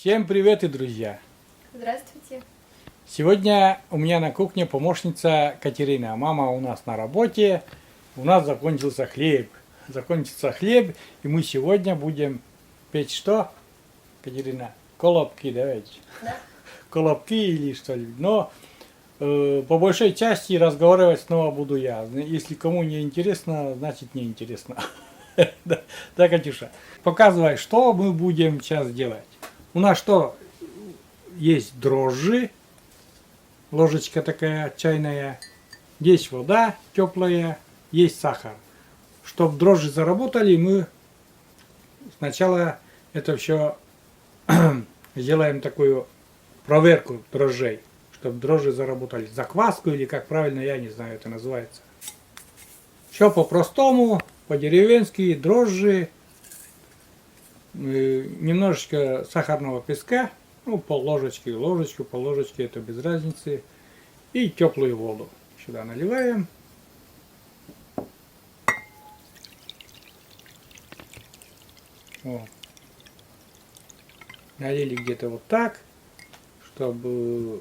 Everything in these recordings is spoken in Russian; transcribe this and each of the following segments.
Всем привет, и друзья! Здравствуйте. Сегодня у меня на кухне помощница Катерина. Мама у нас на работе. У нас закончился хлеб. И мы сегодня будем печь что, Катерина? Колобки, давайте. Да. Колобки или что ли. Но по большей части разговаривать снова буду я. Если кому не интересно, значит не интересно. Да, Катюша. Показывай, что мы будем сейчас делать. У нас что? Есть дрожжи, ложечка такая чайная, есть вода теплая, есть сахар. Чтобы дрожжи заработали, мы сначала это все сделаем такую проверку дрожжей, чтобы дрожжи заработали. Закваску или как правильно, я не знаю, это называется. Все по-простому, по-деревенски, дрожжи, немножечко сахарного песка. Ну, пол-ложечки, ложечку, пол-ложечки, это без разницы. И теплую воду сюда наливаем. Вот. Налили где-то вот так, чтобы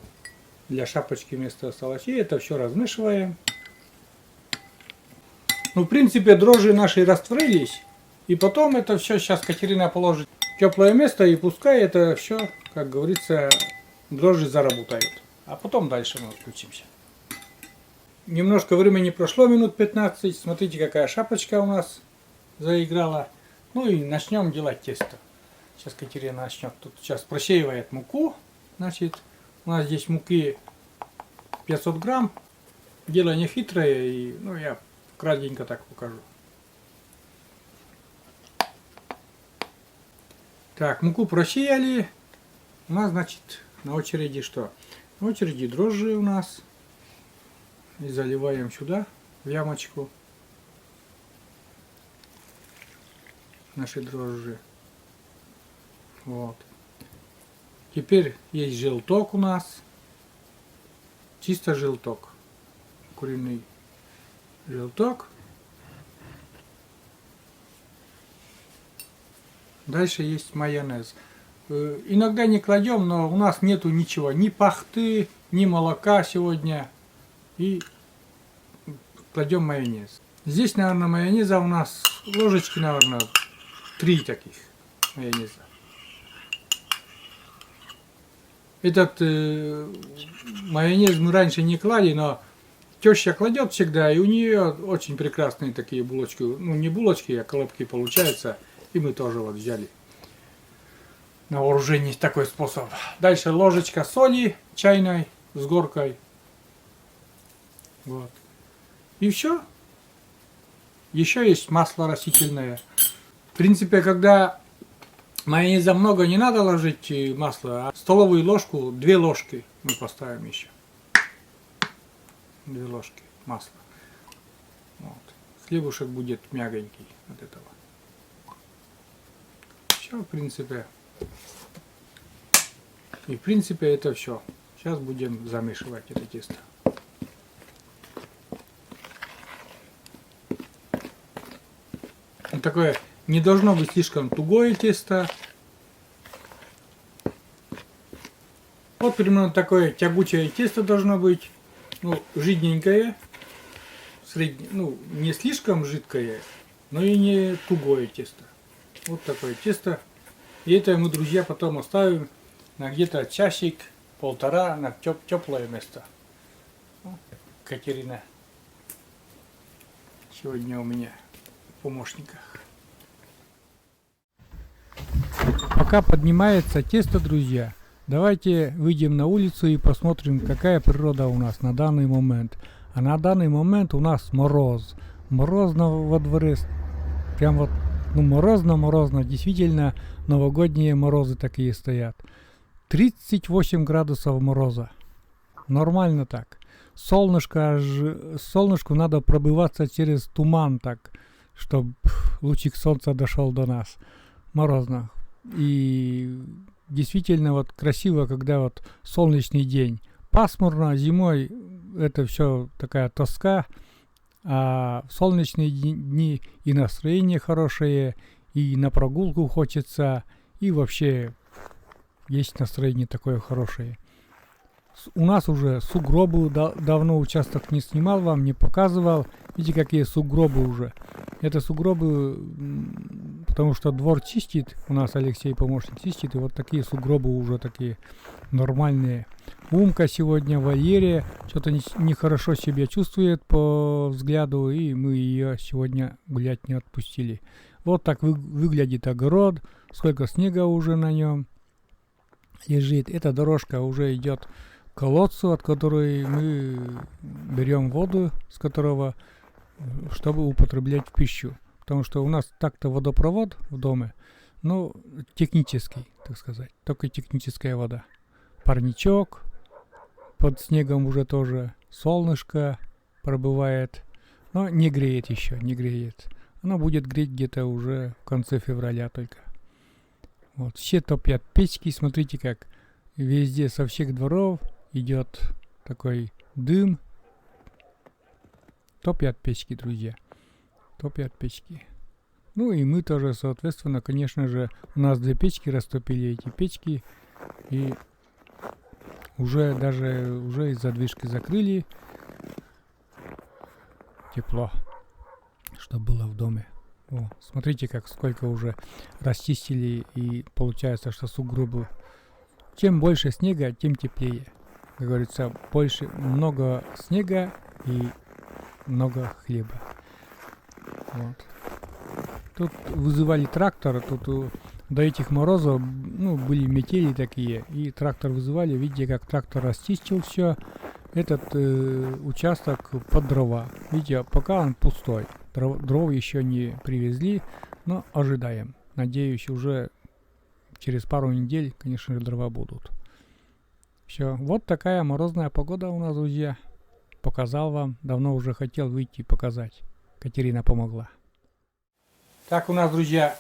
для шапочки место осталось. И это все размешиваем. Ну, в принципе, дрожжи наши растворились. И потом это все сейчас Катерина положит в теплое место, и пускай это все, как говорится, дрожжи заработают. А потом дальше мы включимся. Немножко времени прошло, минут 15. Смотрите, какая шапочка у нас заиграла. Ну и начнем делать тесто. Сейчас Катерина начнет. Тут сейчас просеивает муку. Значит, у нас здесь муки 500 грамм. Дело не хитрое, и ну, я кратенько так покажу. Так, муку просеяли. У нас, значит, на очереди что? На очереди дрожжи у нас. И заливаем сюда, в ямочку, наши дрожжи. Вот. Теперь есть желток у нас. Чисто желток. Куриный желток. Дальше есть майонез. Иногда не кладем, но у нас нету ничего. Ни пахты, ни молока сегодня. И кладем майонез. Здесь, наверное, майонеза у нас ложечки, наверное, 3 таких майонеза. Этот майонез мы раньше не клали, но теща кладет всегда, и у нее очень прекрасные такие булочки. Ну, не булочки, а колобки получаются. И мы тоже вот взяли на вооружение такой способ. Дальше ложечка соли чайной с горкой. Вот. И все. Еще есть масло растительное. В принципе, когда майонеза много, не надо ложить масло, а столовую ложку, 2 ложки мы поставим еще. 2 ложки масла. Вот. Хлебушек будет мягонький от этого. Все, в принципе. И в принципе это все. Сейчас будем замешивать это тесто. Такое не должно быть слишком тугое тесто. Вот примерно такое тягучее тесто должно быть. Ну, жидненькое. Ну, не слишком жидкое, но и не тугое тесто. Вот такое тесто. И это мы, друзья, потом оставим на где-то часик-полтора на теплое место. Катерина сегодня у меня в помощниках. Пока поднимается тесто, друзья, давайте выйдем на улицу и посмотрим, какая природа у нас на данный момент. А на данный момент у нас мороз. Морозно во дворе. Прям вот, ну, морозно. Действительно, новогодние морозы такие стоят. 38 градусов мороза. Нормально так. Солнышку надо пробиваться через туман так, чтобы лучик солнца дошел до нас. Морозно. И действительно вот красиво, когда вот солнечный день. Пасмурно, зимой это все такая тоска, а в солнечные дни и настроение хорошее, и на прогулку хочется, и вообще есть настроение такое хорошее. У нас уже сугробы, давно участок не снимал вам, не показывал. Видите, какие сугробы уже. Это сугробы, потому что двор чистит, у нас Алексей помощник чистит, и вот такие сугробы уже такие нормальные. Умка сегодня в вольере, что-то нехорошо себя чувствует по взгляду, и мы ее сегодня гулять не отпустили. Вот так выглядит огород, сколько снега уже на нем лежит. Эта дорожка уже идет к колодцу, от которой мы берем воду, с которого, чтобы употреблять в пищу. Потому что у нас так-то водопровод в доме, но технический, так сказать, только техническая вода. Парничок, под снегом уже тоже солнышко пробывает, но не греет еще, не греет. Оно будет греть где-то уже в конце февраля только. Вот, все топят печки, смотрите, как везде со всех дворов идет такой дым. Топят печки, друзья, топят печки. Ну и мы тоже, соответственно, конечно же, у нас 2 печки, растопили эти печки, и уже и задвижки закрыли. Тепло, что было в доме. О, смотрите, как сколько уже расчистили, и получается, что сугробы. Чем больше снега, тем теплее. Как говорится, много снега и много хлеба. Вот. Тут вызывали трактор, тут до этих морозов, были метели такие, и трактор вызывали. Видите, как трактор расчистил все. Этот участок под дрова. Видите, пока он пустой. Дров еще не привезли, но ожидаем. Надеюсь, уже через пару недель, конечно же, дрова будут. Все, вот такая морозная погода у нас, друзья. Показал вам, давно уже хотел выйти и показать. Катерина помогла. Так, у нас, друзья,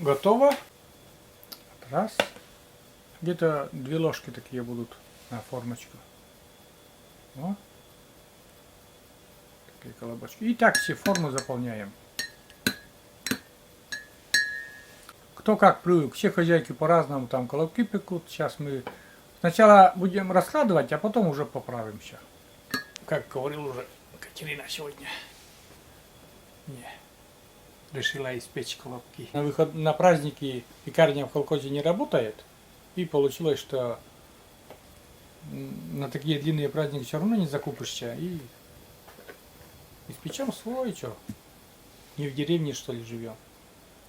готово. Раз. Где-то 2 ложки такие будут на формочку. О. Такие колобочки. И так все формы заполняем. Кто как привык. Все хозяйки по-разному там колобки пекут. Сейчас мы сначала будем раскладывать, а потом уже поправим все. Как говорил уже Катерина сегодня. Не. Решила испечь колобки. На праздники пекарня в колхозе не работает. И получилось, что на такие длинные праздники все равно не закупишься. И испечем свой, что. Не в деревне, что ли, живем.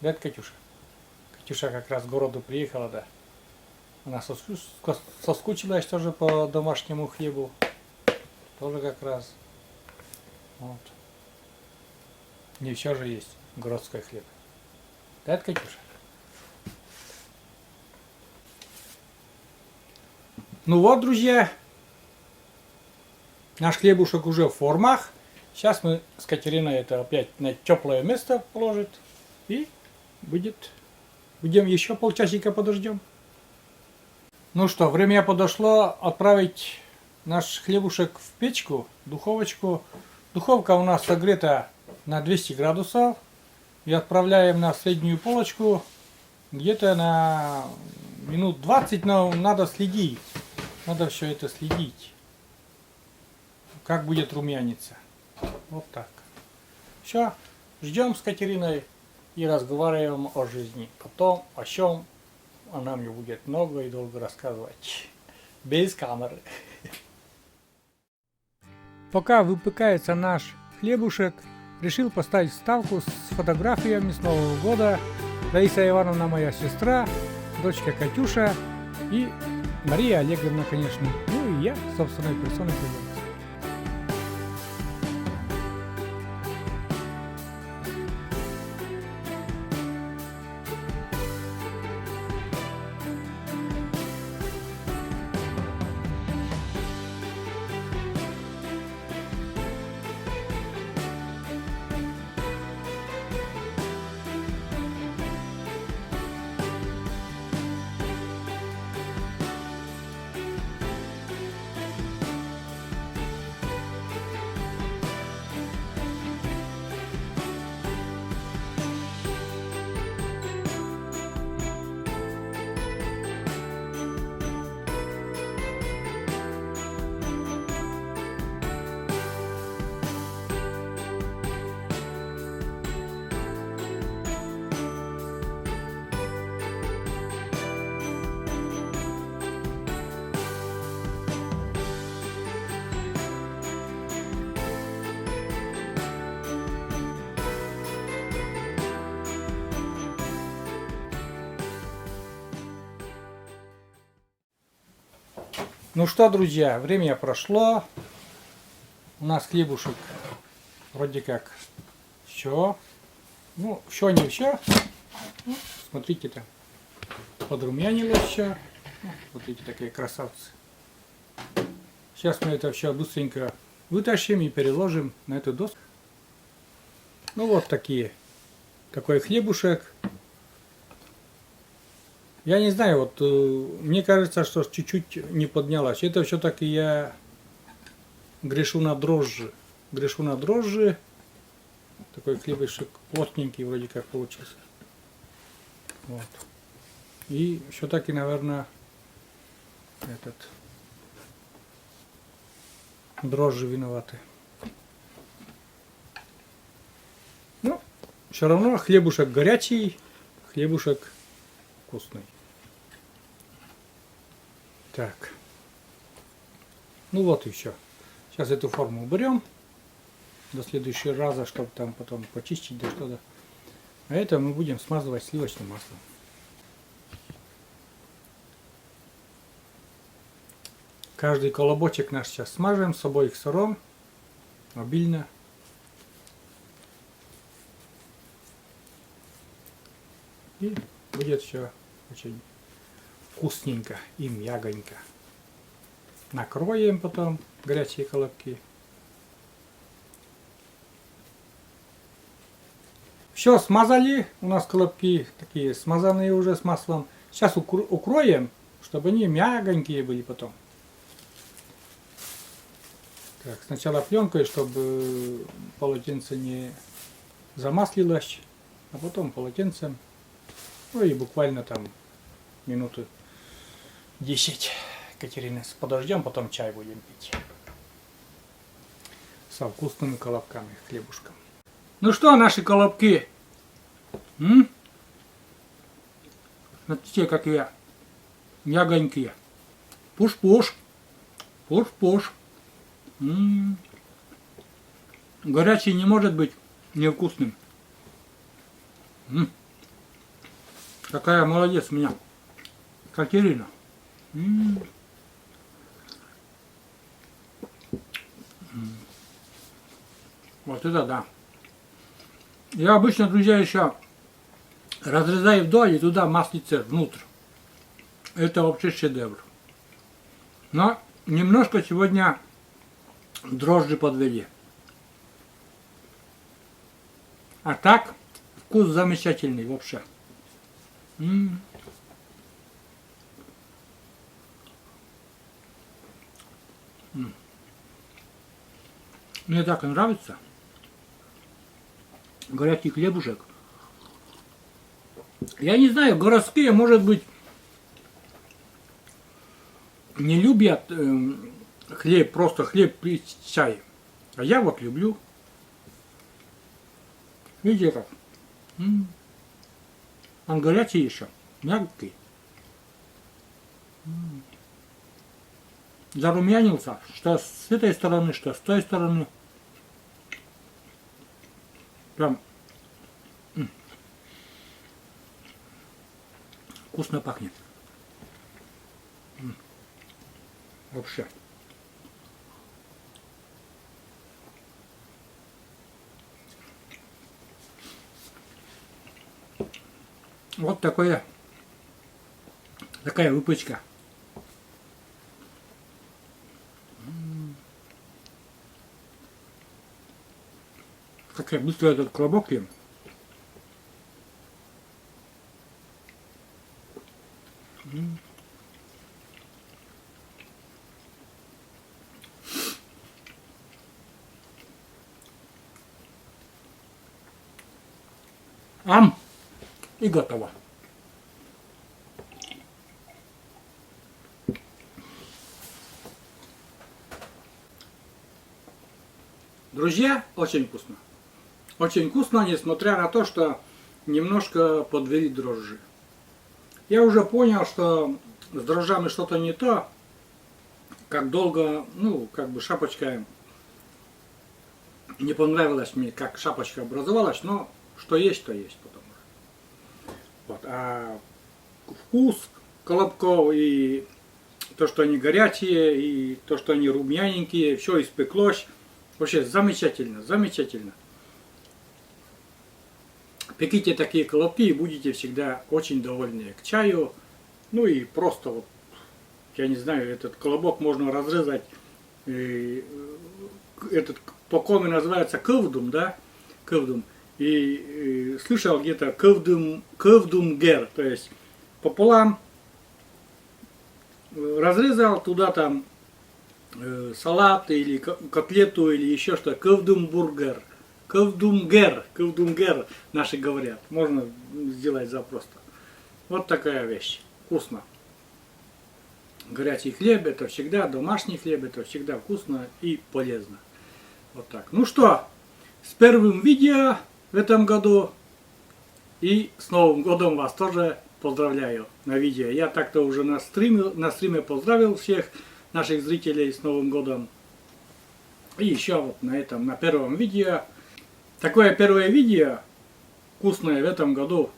Да, это Катюша. Катюша как раз к городу приехала, да. Она соскучилась тоже по домашнему хлебу. Тоже как раз. Вот. Не все же есть городской хлеб. Да, это Катюша. Ну вот, друзья, наш хлебушек уже в формах. Сейчас мы с Катериной это опять на теплое место положит. И будем еще полчасика подождем. Ну что, время подошло отправить наш хлебушек в печку, духовочку. Духовка у нас согрета на 200 градусов. И отправляем на среднюю полочку где-то на минут 20, но надо следить. Надо все это следить. Как будет румяниться. Вот так. Все. Ждем с Катериной и разговариваем о жизни. Потом о чем она мне будет много и долго рассказывать. Без камеры. Пока выпекается наш хлебушек, решил поставить вставку с фотографиями с Нового года. Раиса Ивановна моя сестра, дочка Катюша и Мария Олеговна, конечно. Ну и я, собственной персоной. Ну что, друзья, время прошло. У нас хлебушек вроде как все. Ну, все не все. Смотрите, там подрумянилось все. Смотрите, такие красавцы. Сейчас мы это все быстренько вытащим и переложим на эту доску. Ну вот такой хлебушек. Я не знаю, вот мне кажется, что чуть-чуть не поднялась. Это все-таки я грешу на дрожжи. Грешу на дрожжи. Такой хлебушек плотненький вроде как получился. Вот. И все-таки, наверное, дрожжи виноваты. Ну, все равно хлебушек горячий, хлебушек вкусный. Так. Ну вот и все. Сейчас эту форму уберем. До следующего раза, чтобы там потом почистить, да что-то. А это мы будем смазывать сливочным маслом. Каждый колобочек наш сейчас смажем с обоих сторон. Обильно. И будет все очень вкусненько и мягонько. Накроем потом горячие колобки. Все, смазали. У нас колобки такие смазанные уже с маслом. Сейчас укроем, чтобы они мягонькие были потом. Так, сначала пленкой, чтобы полотенце не замаслилось, а потом полотенцем. Ну и буквально там минуты 10, Катерина, подождем, потом чай будем пить. Со вкусными колобками, хлебушком. Ну что, наши колобки? Смотрите, какие мягонькие. Пуш-пуш. Пуш-пуш. Горячий не может быть невкусным. Какая молодец у меня Катерина. Вот это да. Я обычно, друзья, еще разрезаю вдоль и туда маслице внутрь. Это вообще шедевр. Но немножко сегодня дрожжи подвели. А так вкус замечательный вообще. Мне так и нравится. Горячий хлебушек. Я не знаю, городские, может быть, не любят хлеб, просто хлеб при чае. А я вот люблю. Видите как? Он горячий еще, мягкий. Зарумянился, что с этой стороны, что с той стороны. Прям вкусно пахнет. Вообще. Вот такая выпечка. Как я быстро этот колобок ем. Ам! И готово. Друзья, очень вкусно. Очень вкусно, несмотря на то, что немножко подвели дрожжи. Я уже понял, что с дрожжами что-то не то. Как долго, шапочка не понравилась мне, как шапочка образовалась, но что есть, то есть потом. Вот. А вкус колобков и то, что они горячие, и то, что они румяненькие, все испеклось. Вообще замечательно, замечательно. Пеките такие колобки и будете всегда очень довольны к чаю. Ну и просто вот, я не знаю, этот колобок можно разрезать. Этот по коме называется кывдум, да? Кывдум. И слышал где-то кывдумгер, то есть пополам разрезал туда там салат или котлету или еще что, кывдумбургер. Кывдумгер, наши говорят. Можно сделать запросто. Вот такая вещь. Вкусно. Горячий хлеб, это всегда, домашний хлеб, это всегда вкусно и полезно. Вот так. Ну что, с первым видео в этом году. И с Новым годом вас тоже поздравляю на видео. Я так-то уже на стриме поздравил всех наших зрителей с Новым годом. И еще вот на этом, на первом видео. Такое первое видео вкусное в этом году.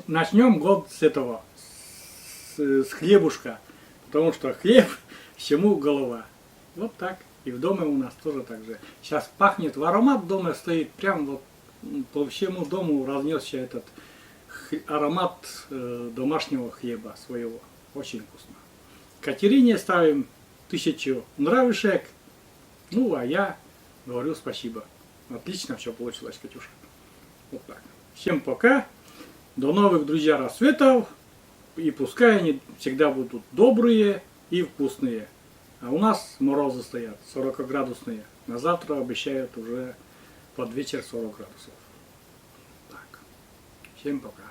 Начнем год с этого, с хлебушка. Потому что хлеб, всему голова. Вот так. И в доме у нас тоже так же. Сейчас пахнет, аромат дома стоит, прям вот по всему дому разнесся этот аромат домашнего хлеба своего. Очень вкусно. Катерине ставим 1000 нравишек. Ну, а я говорю спасибо. Отлично все получилось, Катюша. Вот так. Всем пока. До новых, друзья, рассветов. И пускай они всегда будут добрые и вкусные. А у нас морозы стоят, 40-градусные. На завтра обещают уже под вечер 40 градусов. Так. Всем пока.